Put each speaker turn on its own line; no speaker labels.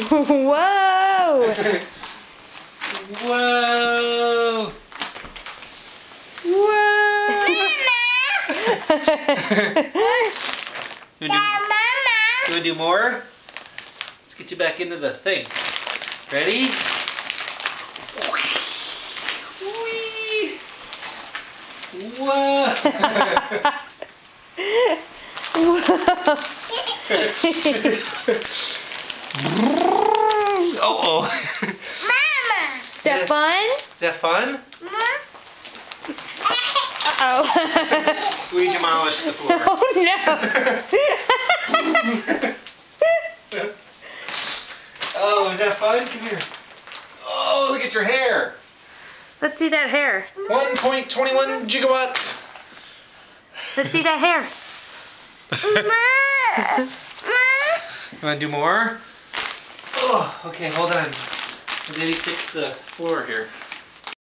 Whoa!
Whoa! Whoa! You want to do more? Let's get you back into the thing. Ready? Whee! Whoa! Oh!
Mama! Is that fun?
Is that fun?
Uh-oh.
We demolished the floor.
Oh no!
Oh, is that fun? Come here. Oh, look at your hair.
Let's see that hair.
1.21 gigawatts.
Let's see that hair.
You want to do more? Oh, okay, hold on. Daddy fix the floor here.